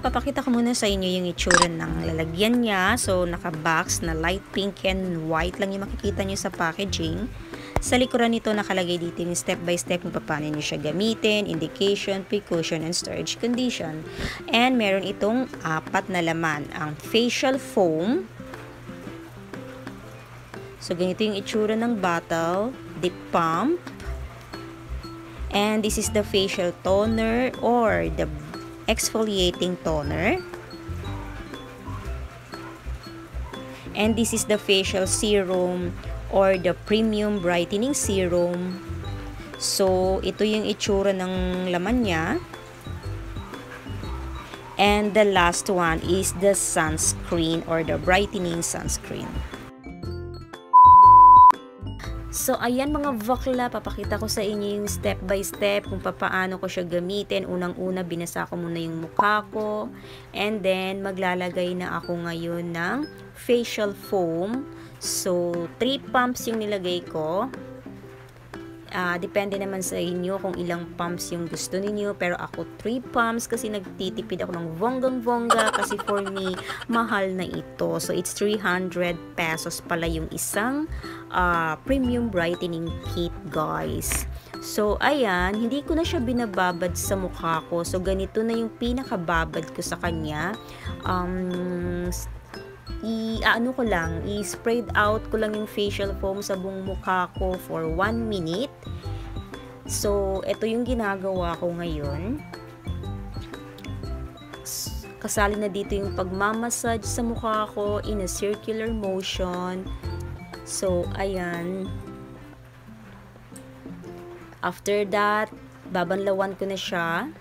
papakita ko muna sa inyo yung itsura ng lalagyan niya. So, naka-box na light pink and white lang yung makikita nyo sa packaging. Sa likuran nito, nakalagay dito yung step by step kung paano nyo siya gamitin, indication, precaution, and storage condition. And meron itong 4 na laman. Ang facial foam. So, ganito yung itsura ng bottle. Dip pump. And this is the facial toner or the exfoliating toner. And this is the facial serum or the premium brightening serum. So, ito yung itsura ng laman niya. And the last one is the sunscreen or the brightening sunscreen. So, ayan mga bakla, papakita ko sa inyo yung step by step kung paano ko siya gamitin. Unang-una, binasa ko muna yung mukha ko. And then, maglalagay na ako ngayon ng facial foam. So, 3 pumps yung nilagay ko. Depende naman sa inyo kung ilang pumps yung gusto ninyo. Pero ako 3 pumps kasi nagtitipid ako ng bonggang-bongga kasi for me, mahal na ito. So, it's 300 pesos pala yung isang premium brightening kit, guys. So, ayan, hindi ko na siya binababad sa mukha ko. So, ganito na yung pinakababad ko sa kanya. I-spread out ko lang yung facial foam sa buong mukha ko for 1 minute. So, ito yung ginagawa ko ngayon. Kasali na dito yung pagmamassage sa mukha ko in a circular motion. So, ayan. After that, babanlawan ko na siya.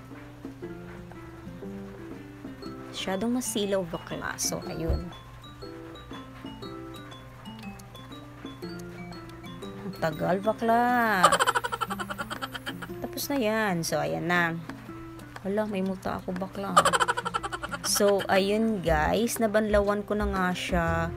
Masyadong masilaw bakla. So, ayun. Tagal bakla. Tapos na yan. So, ayan na. Wala, may muta ako bakla. So, ayun guys. Nabanlawan ko na nga siya.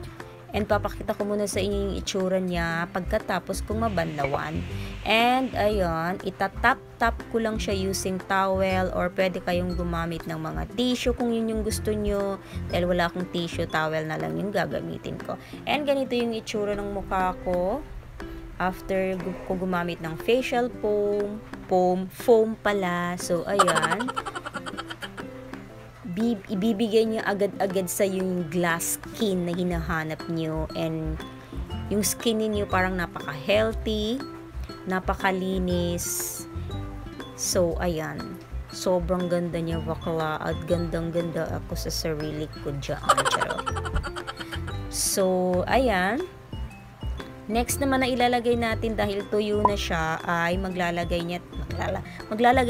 And papakita ko muna sa inyo yung itsura niya pagkatapos kong mabanlawan. And, ayun, itatap-tap ko lang siya using towel or pwede kayong gumamit ng mga tissue kung yun yung gusto nyo. Dahil wala akong tissue, towel na lang yung gagamitin ko. And, ganito yung itsura ng mukha ko. After ko gumamit ng facial foam pala. So, ayan. Ibibigay niyo agad-agad sa yung glass skin na hinahanap niyo. And, yung skin niyo parang napaka-healthy, napakalinis. So, ayan. Sobrang ganda niya, bakla. At gandang-ganda ako sa sarili ko dyan. So, ayan. Next naman na ilalagay natin dahil tuyo na siya ay maglalagay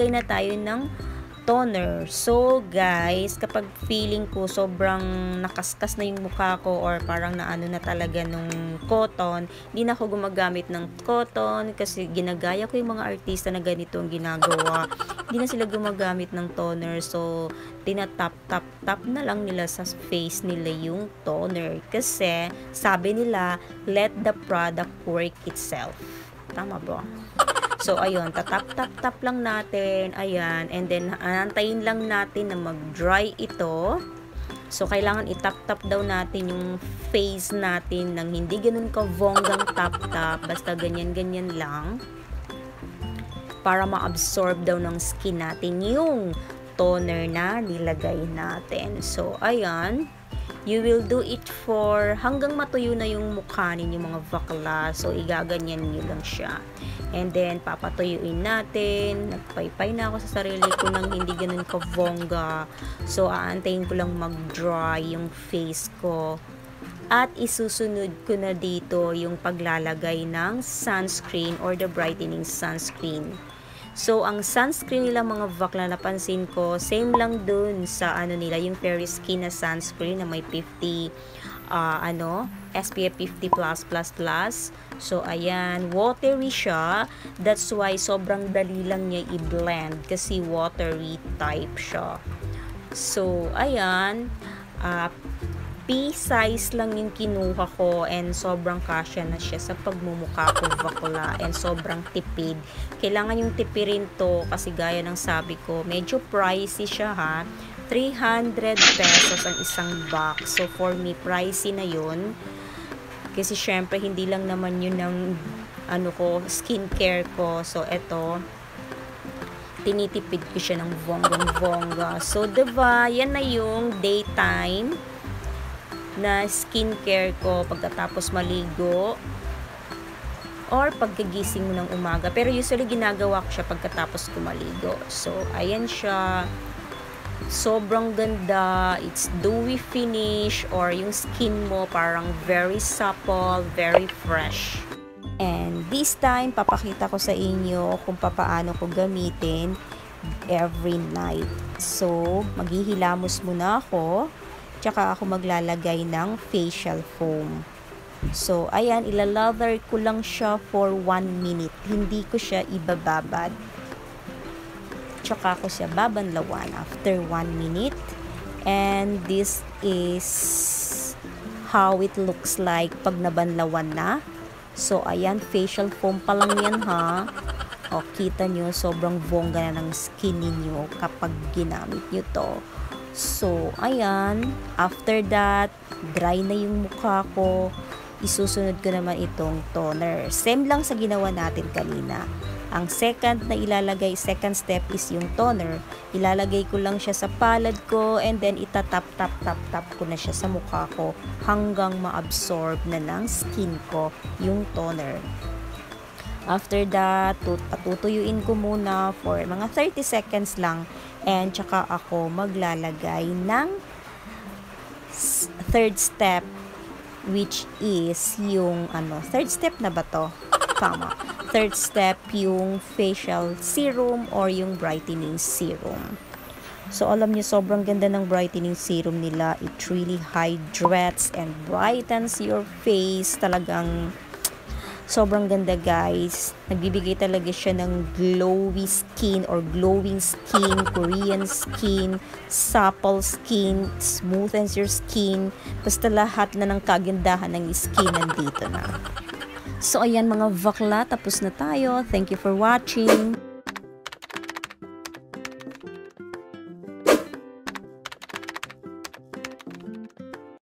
na tayo ng toner. So guys, kapag feeling ko sobrang nakaskas na yung mukha ko or parang naano na talaga nung cotton, hindi na ako gumagamit ng cotton kasi ginagaya ko yung mga artista na ganito ang ginagawa. Hindi na sila gumagamit ng toner. So, tinatap-tap-tap na lang nila sa face nila yung toner. Kasi, sabi nila, let the product work itself. Tama ba? So, ayun, tatap-tap-tap lang natin. Ayan. And then, antayin lang natin na mag-dry ito. So, kailangan itap-tap daw natin yung face natin nang hindi ganun ka-vonggang tap-tap. Basta ganyan-ganyan lang. Para ma-absorb daw ng skin natin yung toner na nilagay natin. So, ayan. You will do it for hanggang matuyo na yung mukha ninyo mga bakla. So, igaganyan nyo lang siya. And then, papatuyuin natin. Nagpaypay na ako sa sarili ko nang hindi ganun ka-vongga. So, aantayin ko lang mag-dry yung face ko. At isusunod ko na dito yung paglalagay ng sunscreen or the brightening sunscreen. So, ang sunscreen nila mga bakla, napansin ko, same lang dun sa nila, yung Fairy Skin na sunscreen na may 50, SPF 50+++. So, ayan, watery siya. That's why sobrang dali lang niya i-blend kasi watery type siya. So, ayan, P-size lang yung kinuha ko and sobrang kasya na siya sa pagmumukha ko bakla and sobrang tipid. Kailangan yung tipirin to kasi gaya ng sabi ko, medyo pricey siya ha. 300 pesos ang isang box. So, for me, pricey na yun. Kasi, syempre, hindi lang naman yun ng skincare ko. So, eto, tinitipid ko siya ng bonggang-bongga. So, diba, yan na yung daytime na skincare ko pagkatapos maligo or pagkagising mo ng umaga. Pero usually, ginagawa ko siya pagkatapos ko maligo. So, ayan siya. Sobrang ganda. It's dewy finish or yung skin mo parang very supple, very fresh. And this time, papakita ko sa inyo kung paano ko gamitin every night. So, maghihilamos muna ako, tsaka ako maglalagay ng facial foam. So, ayan, ilalather ko lang siya for 1 minute. Hindi ko siya ibababad. Tsaka ko siya babanlawan after 1 minute. And this is how it looks like pag nabanlawan na. So, ayan, facial foam pa lang yan, ha. O, kita nyo, sobrang bongga na ng skin ninyo kapag ginamit nyo to. So, ayan, after that, dry na yung mukha ko. Isusunod ko naman itong toner. Same lang sa ginawa natin kanina. Ang second second step is yung toner. Ilalagay ko lang siya sa palad ko and then itatap ko na siya sa mukha ko hanggang ma-absorb na ng skin ko yung toner. After that, tutuyuin ko muna for mga 30 seconds lang and tsaka ako maglalagay ng third step, which is yung third step na ba to? Tama. Third step, yung facial serum or yung brightening serum. So, alam niyo, sobrang ganda ng brightening serum nila. It really hydrates and brightens your face. Talagang sobrang ganda, guys. Nagbibigay talaga siya ng glowy skin or glowing skin, Korean skin, supple skin, smoothens your skin. Basta lahat na ng kagandahan ng skin nandito na. So, ayan mga bakla, tapos na tayo. Thank you for watching.